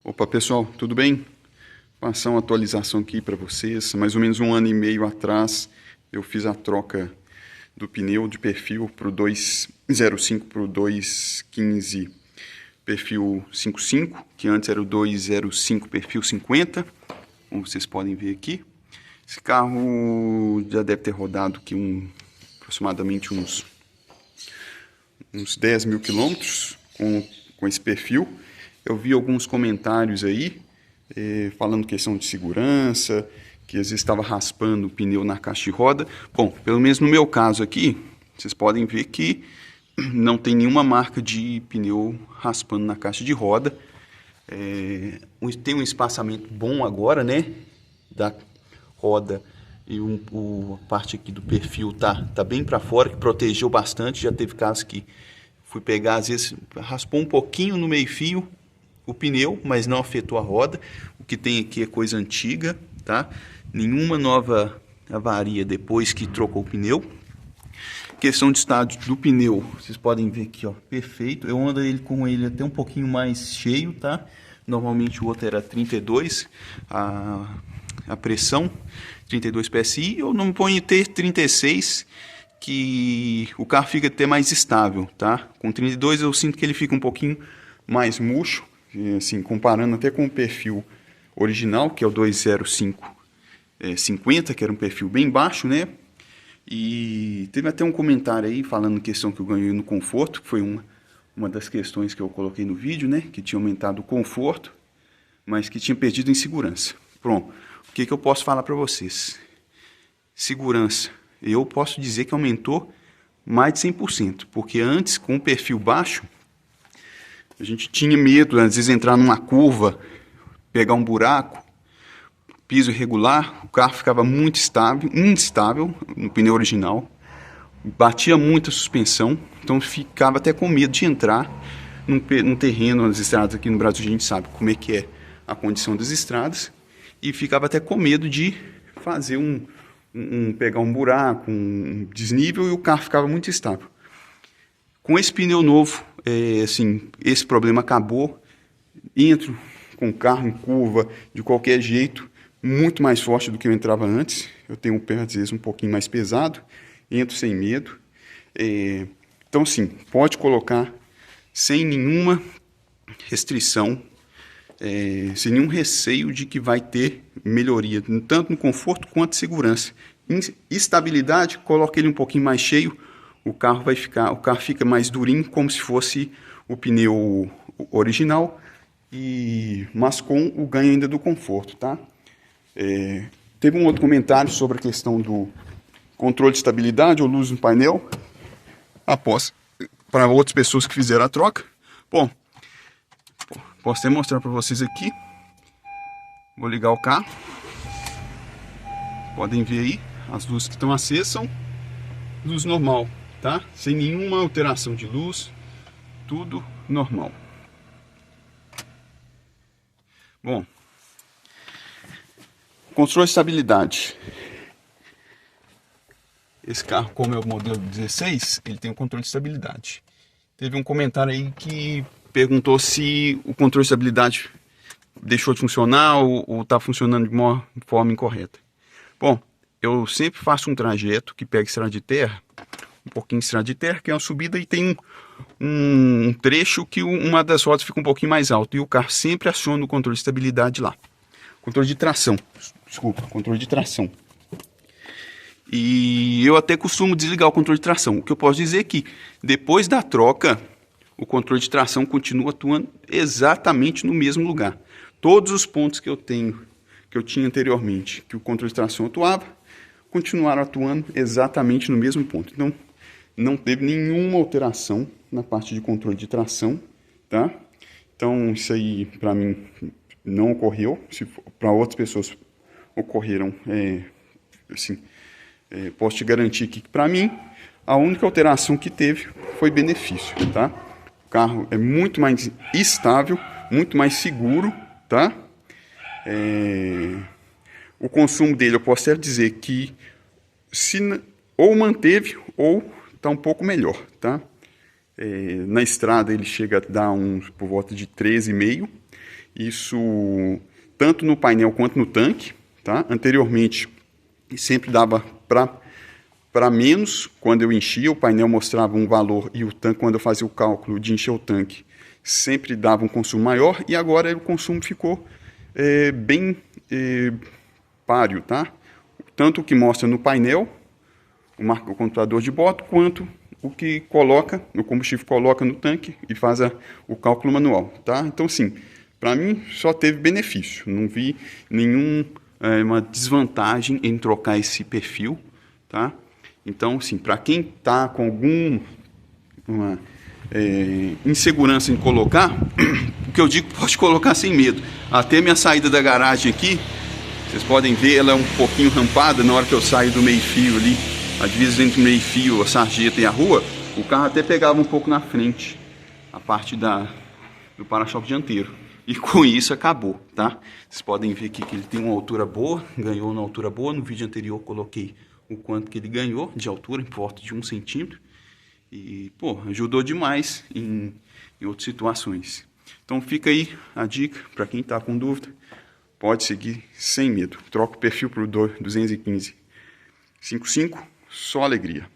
Opa pessoal, tudo bem? Passar uma atualização aqui para vocês. Mais ou menos 1 ano e meio atrás eu fiz a troca do pneu de perfil para o 205 para o 215 perfil 55, que antes era o 205 perfil 50, como vocês podem ver aqui. Esse carro já deve ter rodado aqui aproximadamente uns 10 mil quilômetros com esse perfil. Eu vi alguns comentários aí falando questão de segurança, que às vezes estava raspando o pneu na caixa de roda. Bom, pelo menos no meu caso aqui, vocês podem ver que não tem nenhuma marca de pneu raspando na caixa de roda. Tem um espaçamento bom agora, né, da roda, e a parte aqui do perfil tá bem para fora, que protegeu bastante. Já teve casos que fui pegar, às vezes raspou um pouquinho no meio fio o pneu, mas não afetou a roda. O que tem aqui é coisa antiga, tá? Nenhuma nova avaria depois que trocou o pneu. Questão de estado do pneu, vocês podem ver aqui, ó, perfeito. Eu ando com ele até um pouquinho mais cheio, tá? Normalmente o outro era 32, a pressão, 32 PSI. Eu não ponho ter 36, que o carro fica até mais estável, tá? Com 32 eu sinto que ele fica um pouquinho mais murcho, assim, comparando até com o perfil original, que é o 205 50, que era um perfil bem baixo, né? E teve até um comentário aí falando questão que eu ganhei no conforto, que foi uma das questões que eu coloquei no vídeo, né? Que tinha aumentado o conforto, mas que tinha perdido em segurança. Pronto, o que eu posso falar para vocês? Segurança, eu posso dizer que aumentou mais de 100%, porque antes, com o perfil baixo, a gente tinha medo, às vezes, entrar numa curva, pegar um buraco, piso irregular, o carro ficava muito instável no pneu original, batia muito a suspensão, então ficava até com medo de entrar num terreno, nas estradas aqui no Brasil a gente sabe como é que é a condição das estradas, e ficava até com medo de fazer pegar um buraco, um desnível, e o carro ficava muito instável. Com esse pneu novo, assim, esse problema acabou. Entro com o carro em curva de qualquer jeito, muito mais forte do que eu entrava antes. Eu tenho o pé às vezes um pouquinho mais pesado, entro sem medo. Então, sim, pode colocar sem nenhuma restrição, sem nenhum receio de que vai ter melhoria, tanto no conforto quanto segurança. Em estabilidade, coloque ele um pouquinho mais cheio, o carro fica mais durinho, como se fosse o pneu original, mas com o ganho ainda do conforto, tá? Teve um outro comentário sobre a questão do controle de estabilidade ou luz no painel, para outras pessoas que fizeram a troca. Bom, posso até mostrar para vocês aqui. Vou ligar o carro. Podem ver aí, as luzes que estão acesas são luz normal, tá? Sem nenhuma alteração de luz, tudo normal. Bom, controle de estabilidade. Esse carro, como é o modelo 16, ele tem um controle de estabilidade. Teve um comentário aí que perguntou se o controle de estabilidade deixou de funcionar ou está funcionando de uma forma incorreta. Bom, eu sempre faço um trajeto que pega estrada de terra, um pouquinho de estrada de terra, que é uma subida, e tem um trecho que uma das rodas fica um pouquinho mais alto, e o carro sempre aciona o controle de estabilidade lá. Controle de tração, desculpa, controle de tração. E eu até costumo desligar o controle de tração. O que eu posso dizer é que depois da troca, o controle de tração continua atuando exatamente no mesmo lugar. Todos os pontos que eu tinha anteriormente, que o controle de tração atuava, continuaram atuando exatamente no mesmo ponto. Então, não teve nenhuma alteração na parte de controle de tração, tá? Então, isso aí, para mim, não ocorreu. Se para outras pessoas ocorreram, posso te garantir que, para mim, a única alteração que teve foi benefício, tá? O carro é muito mais estável, muito mais seguro, tá? O consumo dele, eu posso até dizer que ou manteve ou está um pouco melhor, tá? Na estrada ele chega a dar por volta de 13,5, Isso tanto no painel quanto no tanque, tá? Anteriormente sempre dava para menos quando eu enchia, o painel mostrava um valor e o tanque, quando eu fazia o cálculo de encher o tanque, sempre dava um consumo maior, e agora o consumo ficou bem páreo, tá? Tanto o que mostra no painel, o computador de bordo, quanto o que o combustível coloca no tanque e faz o cálculo manual, tá? Então, sim, para mim só teve benefício, não vi uma desvantagem em trocar esse perfil, tá? Então, sim, para quem está com alguma insegurança em colocar, o que eu digo, pode colocar sem medo. Até minha saída da garagem aqui, vocês podem ver, ela é um pouquinho rampada. Na hora que eu saio do meio-fio ali, a divisa entre o meio-fio, a sarjeta e a rua, o carro até pegava um pouco na frente, a parte do para-choque dianteiro. E com isso acabou, tá? Vocês podem ver aqui que ele tem uma altura boa, ganhou na altura boa. No vídeo anterior eu coloquei o quanto que ele ganhou de altura, em volta de 1 centímetro. E, pô, ajudou demais em outras situações. Então fica aí a dica para quem está com dúvida. Pode seguir sem medo. Troca o perfil para o 215 55, só alegria.